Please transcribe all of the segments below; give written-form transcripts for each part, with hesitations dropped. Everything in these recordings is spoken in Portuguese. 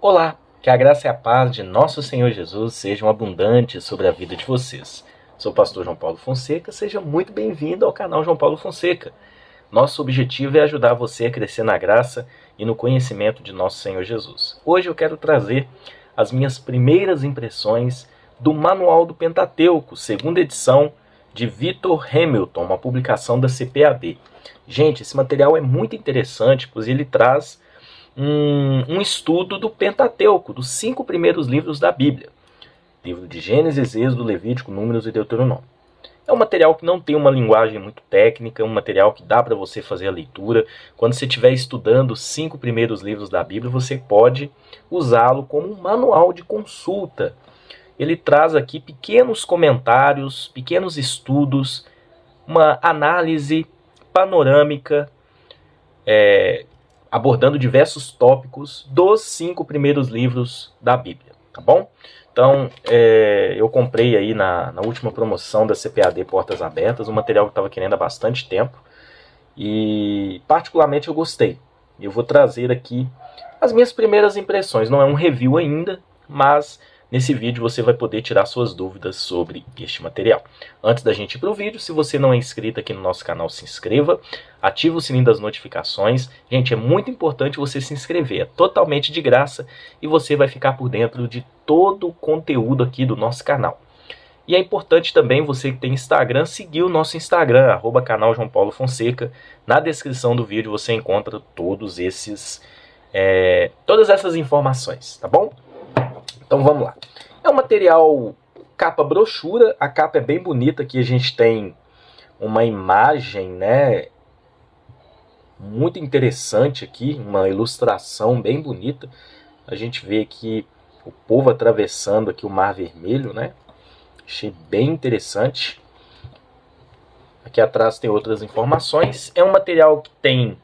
Olá, que a graça e a paz de nosso Senhor Jesus sejam abundantes sobre a vida de vocês. Sou o pastor João Paulo Fonseca, seja muito bem-vindo ao canal João Paulo Fonseca. Nosso objetivo é ajudar você a crescer na graça e no conhecimento de nosso Senhor Jesus. Hoje eu quero trazer as minhas primeiras impressões do Manual do Pentateuco, segunda edição de Victor Hamilton, uma publicação da CPAD. Gente, esse material é muito interessante, pois ele traz um estudo do Pentateuco, dos 5 primeiros livros da Bíblia. Livro de Gênesis, Êxodo, Levítico, Números e Deuteronômio. É um material que não tem uma linguagem muito técnica, um material que dá para você fazer a leitura. Quando você estiver estudando os 5 primeiros livros da Bíblia, você pode usá-lo como um manual de consulta. Ele traz aqui pequenos comentários, pequenos estudos, uma análise panorâmica, abordando diversos tópicos dos 5 primeiros livros da Bíblia, tá bom? Então, eu comprei aí na última promoção da CPAD Portas Abertas, um material que eu estava querendo há bastante tempo, e particularmente eu gostei. Eu vou trazer aqui as minhas primeiras impressões, não é um review ainda, mas nesse vídeo você vai poder tirar suas dúvidas sobre este material. Antes da gente ir para o vídeo, se você não é inscrito aqui no nosso canal, se inscreva, ativa o sininho das notificações. Gente, é muito importante você se inscrever, é totalmente de graça e você vai ficar por dentro de todo o conteúdo aqui do nosso canal. E é importante também você que tem Instagram, seguir o nosso Instagram, @canal João Paulo Fonseca. Na descrição do vídeo você encontra todas essas informações, tá bom? Então vamos lá. É um material capa brochura, a capa é bem bonita, aqui a gente tem uma imagem, né, muito interessante aqui, uma ilustração bem bonita. A gente vê aqui o povo atravessando aqui o Mar Vermelho, né? Achei bem interessante. Aqui atrás tem outras informações. É um material que tem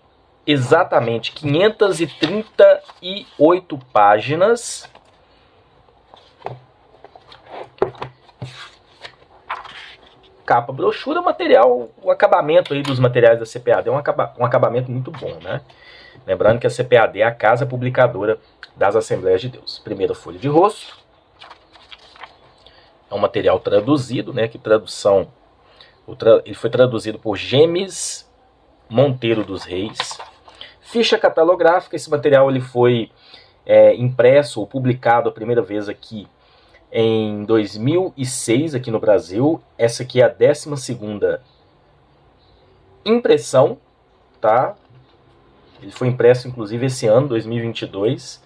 exatamente 538 páginas. Capa, brochura, material, o acabamento aí dos materiais da CPAD é um acabamento muito bom, né? Lembrando que a CPAD é a casa publicadora das Assembleias de Deus. Primeira folha de rosto. É um material traduzido, né? Que tradução... ele foi traduzido por Gemes Monteiro dos Reis. Ficha catalográfica. Esse material ele foi impresso ou publicado a primeira vez aqui em 2006 aqui no Brasil. Essa aqui é a 12ª impressão, tá? Ele foi impresso inclusive esse ano, 2022.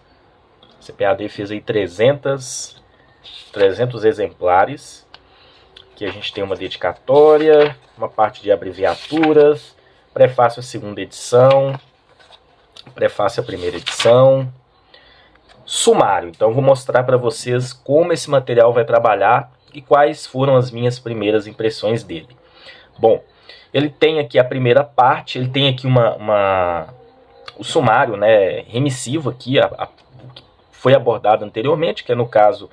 A CPAD fez aí 300 exemplares. Aqui a gente tem uma dedicatória, uma parte de abreviaturas, prefácio à 2ª edição, prefácio à 1ª edição. Sumário. Então vou mostrar para vocês como esse material vai trabalhar e quais foram as minhas primeiras impressões dele. Bom, ele tem aqui a primeira parte, ele tem aqui o sumário, né, remissivo aqui, que foi abordado anteriormente, que é no caso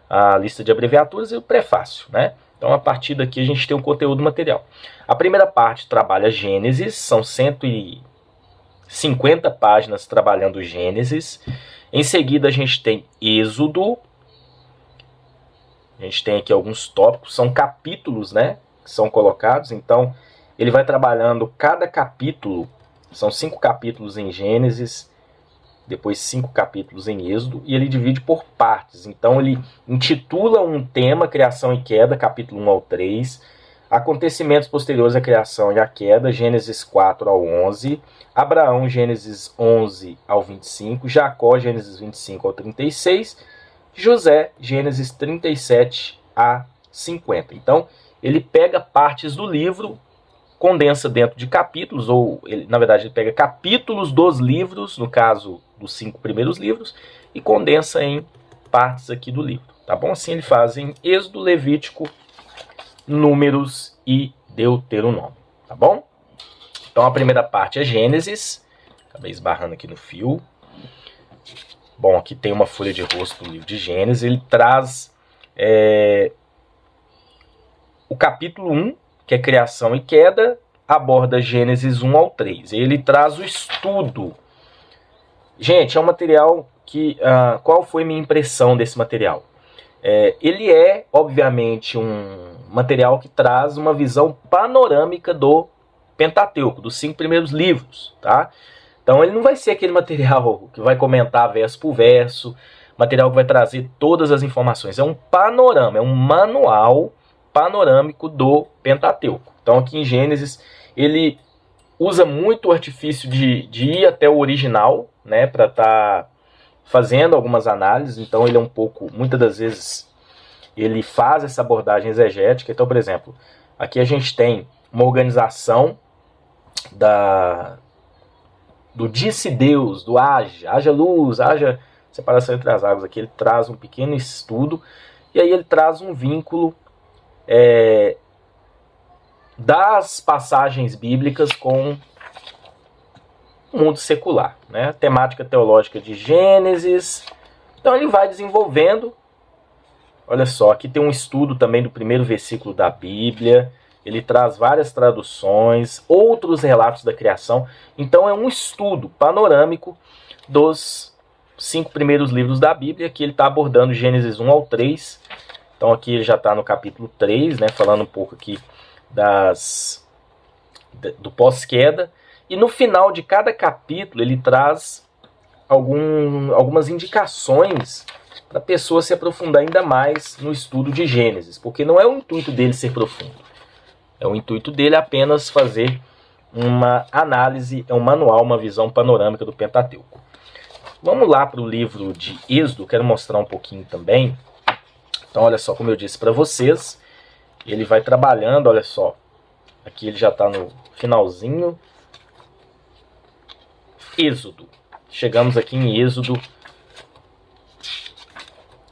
a lista de abreviaturas e o prefácio, né? Então a partir daqui a gente tem o conteúdo material. A primeira parte trabalha Gênesis, são 150 páginas trabalhando Gênesis. Em seguida a gente tem Êxodo. A gente tem aqui alguns tópicos, são capítulos, né, que são colocados. Então ele vai trabalhando cada capítulo, são 5 capítulos em Gênesis, depois 5 capítulos em Êxodo, e ele divide por partes. Então ele intitula um tema, criação e queda, capítulo 1 ao 3, acontecimentos posteriores à criação e à queda, Gênesis 4 ao 11, Abraão, Gênesis 11 ao 25, Jacó, Gênesis 25 ao 36, José, Gênesis 37 a 50. Então, ele pega partes do livro, condensa dentro de capítulos, ou, na verdade, ele pega capítulos dos livros, no caso dos 5 primeiros livros, e condensa em partes aqui do livro, tá bom? Assim ele faz em Êxodo, Levítico, Números e Deuteronômio, tá bom? Então a primeira parte é Gênesis. Acabei esbarrando aqui no fio. Bom, aqui tem uma folha de rosto do livro de Gênesis. Ele traz o capítulo 1, que é criação e queda, aborda Gênesis 1 ao 3. Ele traz o estudo. Gente, é um material qual foi minha impressão desse material? Ele é, obviamente, um material que traz uma visão panorâmica do Pentateuco, dos 5 primeiros livros, tá? Então ele não vai ser aquele material que vai comentar verso por verso, material que vai trazer todas as informações. É um panorama, é um manual panorâmico do Pentateuco. Então aqui em Gênesis ele usa muito o artifício de ir até o original, né, para estar fazendo algumas análises. Então ele é um pouco, muitas das vezes, ele faz essa abordagem exegética. Então, por exemplo, aqui a gente tem uma organização do disse Deus, do haja luz, haja separação entre as águas. Aqui ele traz um pequeno estudo, e aí ele traz um vínculo das passagens bíblicas com o mundo secular, né? A temática teológica de Gênesis. Então ele vai desenvolvendo. Olha só, aqui tem um estudo também do primeiro versículo da Bíblia. Ele traz várias traduções, outros relatos da criação. Então é um estudo panorâmico dos 5 primeiros livros da Bíblia, que ele está abordando Gênesis 1 ao 3. Então aqui ele já está no capítulo 3, né, falando um pouco aqui do pós-queda. E no final de cada capítulo ele traz algumas indicações para a pessoa se aprofundar ainda mais no estudo de Gênesis, porque não é o intuito dele ser profundo. É o intuito dele apenas fazer uma análise, um manual, uma visão panorâmica do Pentateuco. Vamos lá para o livro de Êxodo, quero mostrar um pouquinho também. Então olha só, como eu disse para vocês, ele vai trabalhando, olha só. Aqui ele já está no finalzinho. Êxodo. Chegamos aqui em Êxodo,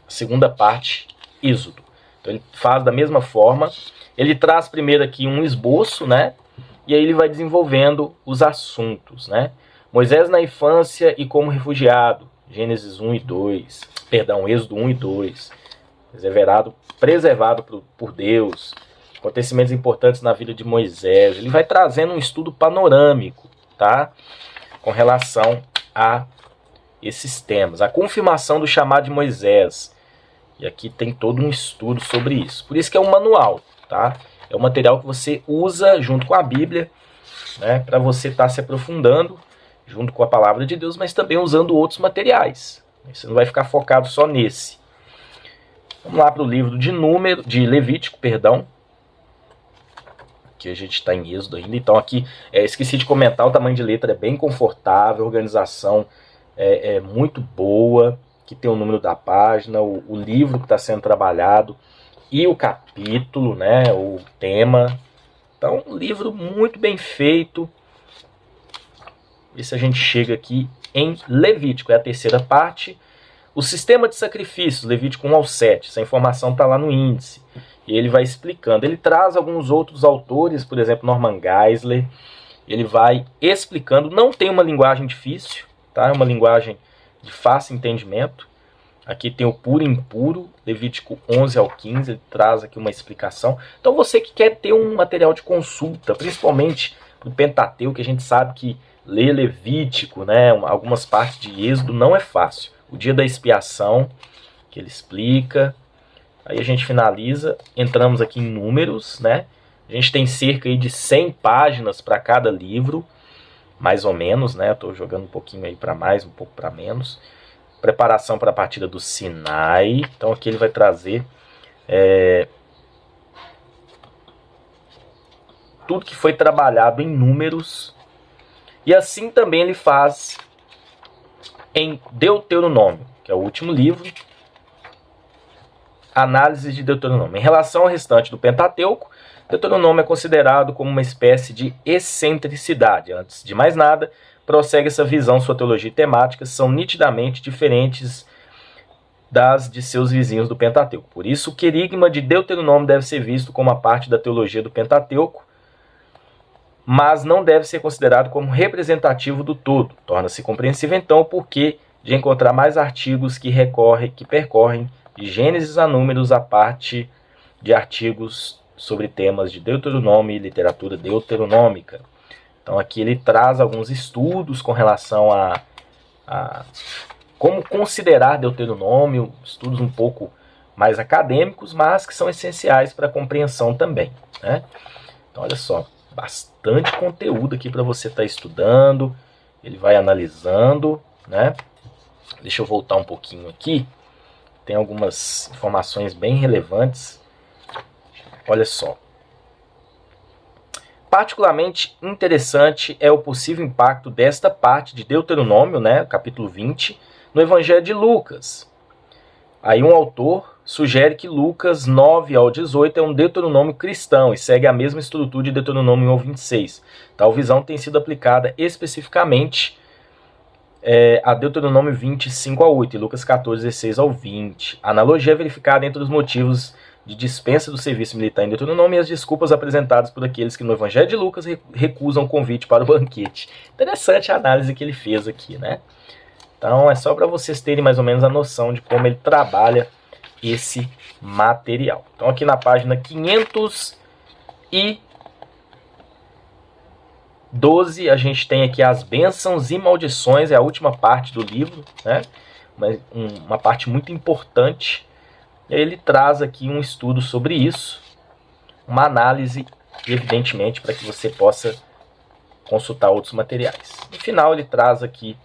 segunda parte, Êxodo. Então ele faz da mesma forma. Ele traz primeiro aqui um esboço, né? E aí ele vai desenvolvendo os assuntos, né? Moisés na infância e como refugiado, Gênesis 1 e 2. Perdão, Êxodo 1 e 2. Preservado por Deus. Acontecimentos importantes na vida de Moisés. Ele vai trazendo um estudo panorâmico, tá? Com relação a esses temas. A confirmação do chamado de Moisés. E aqui tem todo um estudo sobre isso. Por isso que é um manual. Tá? É um material que você usa junto com a Bíblia, né, para você estar se aprofundando junto com a palavra de Deus, mas também usando outros materiais. Você não vai ficar focado só nesse. Vamos lá para o livro de Levítico, perdão. Aqui a gente está em Êxodo ainda. Então aqui, esqueci de comentar, o tamanho de letra é bem confortável, a organização é muito boa, que tem o número da página, o livro que está sendo trabalhado, e o capítulo, né, o tema. Então, um livro muito bem feito. E se a gente chega aqui em Levítico, é a terceira parte. O sistema de sacrifícios, Levítico 1 ao 7. Essa informação está lá no índice. E ele vai explicando. Ele traz alguns outros autores, por exemplo, Norman Geisler. Ele vai explicando. Não tem uma linguagem difícil, tá? É uma linguagem de fácil entendimento. Aqui tem o puro e impuro, Levítico 11 ao 15, ele traz aqui uma explicação. Então você que quer ter um material de consulta, principalmente do Pentateuco, que a gente sabe que ler Levítico, né, algumas partes de Êxodo não é fácil. O dia da expiação, que ele explica. Aí a gente finaliza, entramos aqui em números, né? A gente tem cerca aí de 100 páginas para cada livro, mais ou menos, né? Eu estou jogando um pouquinho aí para mais, um pouco para menos. Preparação para a partida do Sinai. Então aqui ele vai trazer tudo que foi trabalhado em números. E assim também ele faz em Deuteronômio, que é o último livro. Análise de Deuteronômio. Em relação ao restante do Pentateuco, Deuteronômio é considerado como uma espécie de excentricidade. Antes de mais nada, prossegue essa visão, sua teologia e temática são nitidamente diferentes das de seus vizinhos do Pentateuco. Por isso, o querigma de Deuteronômio deve ser visto como uma parte da teologia do Pentateuco, mas não deve ser considerado como representativo do todo. Torna-se compreensível, então, o porquê de encontrar mais artigos que percorrem de Gênesis a Números a parte de artigos sobre temas de Deuteronômio e literatura deuteronômica. Então aqui ele traz alguns estudos com relação como considerar Deuteronômio, estudos um pouco mais acadêmicos, mas que são essenciais para a compreensão também, né? Então, olha só, bastante conteúdo aqui para você estar estudando, ele vai analisando, né? Deixa eu voltar um pouquinho aqui, tem algumas informações bem relevantes. Olha só. Particularmente interessante é o possível impacto desta parte de Deuteronômio, né, capítulo 20, no Evangelho de Lucas. Aí um autor sugere que Lucas 9 ao 18 é um Deuteronômio cristão e segue a mesma estrutura de Deuteronômio 1 ao 26. Tal visão tem sido aplicada especificamente a Deuteronômio 25 a 8 e Lucas 14, 16 ao 20. A analogia é verificada entre os motivos de dispensa do serviço militar em Deuteronômio e as desculpas apresentadas por aqueles que no Evangelho de Lucas recusam o convite para o banquete. Interessante a análise que ele fez aqui, né? Então é só para vocês terem mais ou menos a noção de como ele trabalha esse material. Então aqui na página 512 a gente tem aqui as bênçãos e maldições, é a última parte do livro, né? Uma parte muito importante. Ele traz aqui um estudo sobre isso, uma análise, evidentemente, para que você possa consultar outros materiais. No final ele traz aqui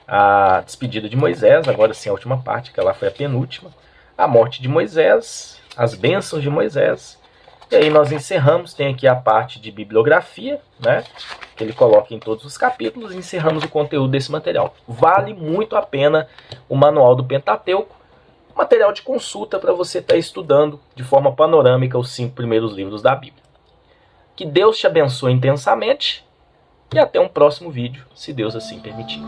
a despedida de Moisés, agora sim a última parte, que ela foi a penúltima, a morte de Moisés, as bênçãos de Moisés, e aí nós encerramos, tem aqui a parte de bibliografia, né, que ele coloca em todos os capítulos, e encerramos o conteúdo desse material. Vale muito a pena o Manual do Pentateuco, material de consulta para você estar estudando de forma panorâmica os 5 primeiros livros da Bíblia. Que Deus te abençoe intensamente e até um próximo vídeo, se Deus assim permitir.